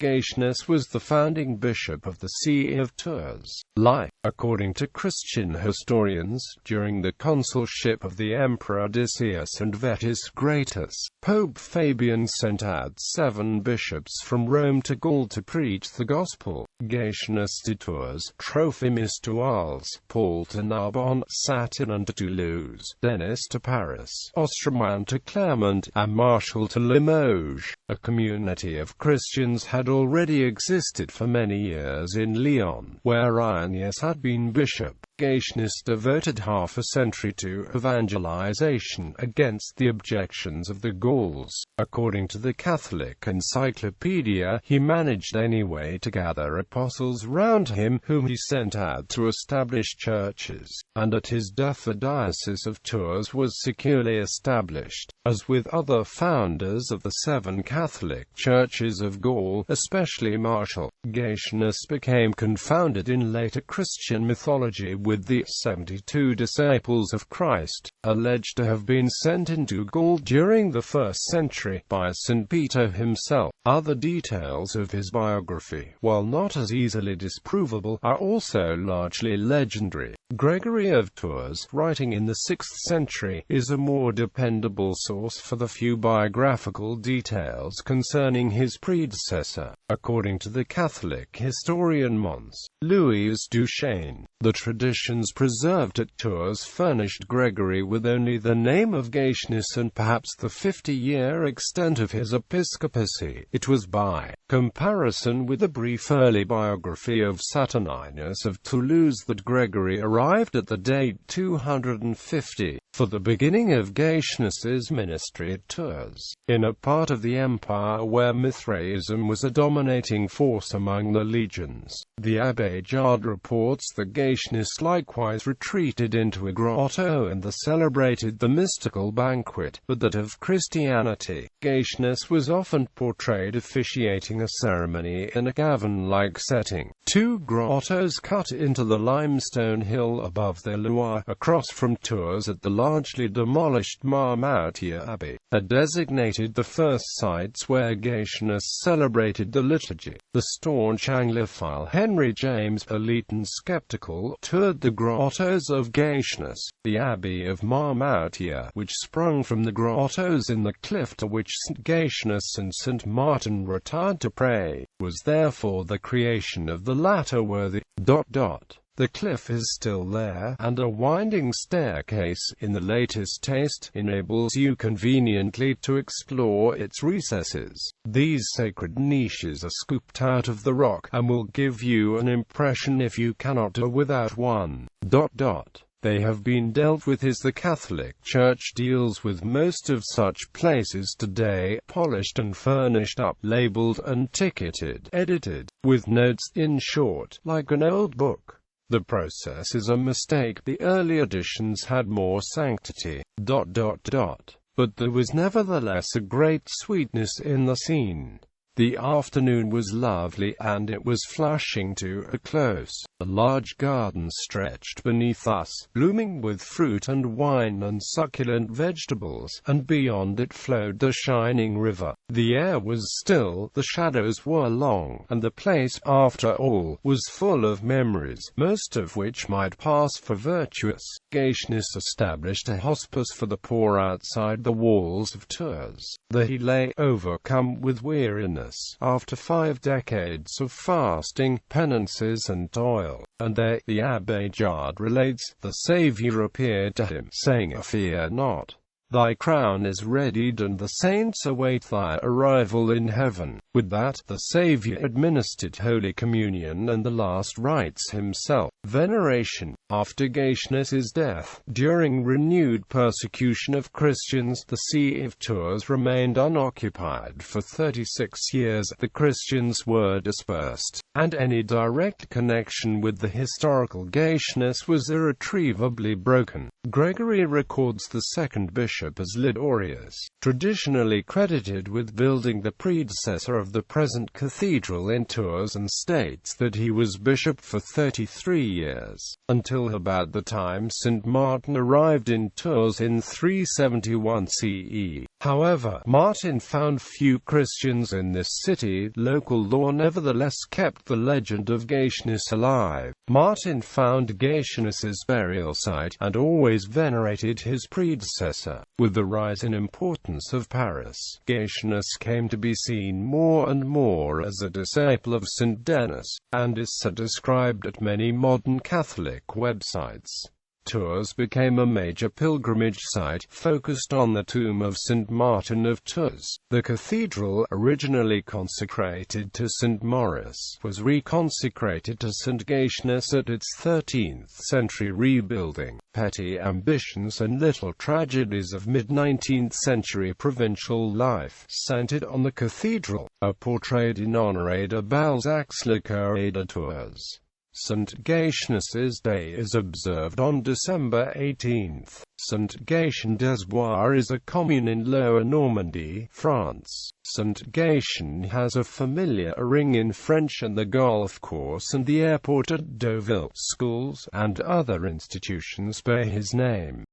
Gatianus was the founding bishop of the See of Tours. According to Christian historians, during the consulship of the Emperor Decius and Vetus Gratus, Pope Fabian sent out 7 bishops from Rome to Gaul to preach the gospel: Gatianus to Tours, Trophimus to Arles, Paul to Narbonne, Saturnin to Toulouse, Denis to Paris, Ostraman to Clermont, and Martial to Limoges. A community of Christians had already existed for many years in Lyon, where Irenaeus had been bishop. Gatianus devoted half a century to evangelization against the objections of the Gauls. According to the Catholic Encyclopedia, he managed anyway to gather apostles round him, whom he sent out to establish churches, and at his death the Diocese of Tours was securely established. As with other founders of the 7 Catholic churches of Gaul, especially Martial, Gatianus became confounded in later Christian mythology with the 72 disciples of Christ, alleged to have been sent into Gaul during the 1st century by St. Peter himself. Other details of his biography, while not as easily disprovable, are also largely legendary. Gregory of Tours, writing in the 6th century, is a more dependable source for the few biographical details concerning his predecessor. According to the Catholic historian Mons. Louis Duchesne, the traditions preserved at Tours furnished Gregory with only the name of Gatianus and perhaps the 50-year extent of his episcopacy. It was by comparison with the brief early biography of Gatianus of Toulouse that Gregory arrived at the date 250, for the beginning of Gatianus's ministry at Tours, in a part of the empire where Mithraism was a dominating force among the legions. The Abbé Jard reports that Gatianus likewise retreated into a grotto and celebrated the mystical banquet, but that of Christianity, Gatianus was often portrayed officiating a ceremony in a cavern-like setting. 2 grottos cut into the limestone hill above the Loire, across from Tours at the largely demolished Marmoutier Abbey, are designated the first sites where Gatianus celebrated the liturgy. The staunch Anglophile Henry James, elite and skeptical, toured the grottos of Gatianus. The Abbey of Marmoutier, which sprung from the grottos in the cliff to which St. Gatianus and St. Martin retired to pray, was therefore the creation of the latter worthy. The cliff is still there, and a winding staircase, in the latest taste, enables you conveniently to explore its recesses. These sacred niches are scooped out of the rock, and will give you an impression if you cannot do without one. They have been dealt with as the Catholic Church deals with most of such places today, polished and furnished up, labeled and ticketed, edited, with notes, in short, like an old book. The process is a mistake. The early editions had more sanctity. But there was nevertheless a great sweetness in the scene. The afternoon was lovely, and it was flushing to a close. A large garden stretched beneath us, blooming with fruit and wine and succulent vegetables, and beyond it flowed the shining river. The air was still, the shadows were long, and the place, after all, was full of memories, most of which might pass for virtuous. Gatianus established a hospice for the poor outside the walls of Tours. There he lay, overcome with weariness, after 5 decades of fasting, penances and toil. And there, the Abbé Jard relates, the Saviour appeared to him, saying, "Fear not. Thy crown is readied, and the saints await thy arrival in heaven." With that, the Saviour administered Holy Communion and the last rites himself. Veneration. After Gatianus's death, during renewed persecution of Christians, the See of Tours remained unoccupied for 36 years. The Christians were dispersed, and any direct connection with the historical Gatianus was irretrievably broken. Gregory records the second bishop as Lidorius, traditionally credited with building the predecessor of the present cathedral in Tours, and states that he was bishop for 33 years, until about the time St. Martin arrived in Tours in 371 CE. However, Martin found few Christians in this city. Local law nevertheless kept the legend of Gatianus alive. Martin found Gatianus's burial site, and always venerated his predecessor. With the rise in importance of Paris, Gatianus came to be seen more and more as a disciple of St. Denis, and is so described at many modern Catholic websites. Tours became a major pilgrimage site, focused on the tomb of St. Martin of Tours. The cathedral, originally consecrated to St. Maurice, was reconsecrated to St. Gatianus at its 13th-century rebuilding. Petty ambitions and little tragedies of mid-19th century provincial life centered on the cathedral, are portrayed in Honoré de Balzac's Le Curé de Tours. St. Gatianus's Day is observed on December 18. St. Gatien des Bois is a commune in Lower Normandy, France. St. Gatien has a familiar ring in French, and the golf course and the airport at Deauville, schools, and other institutions bear his name.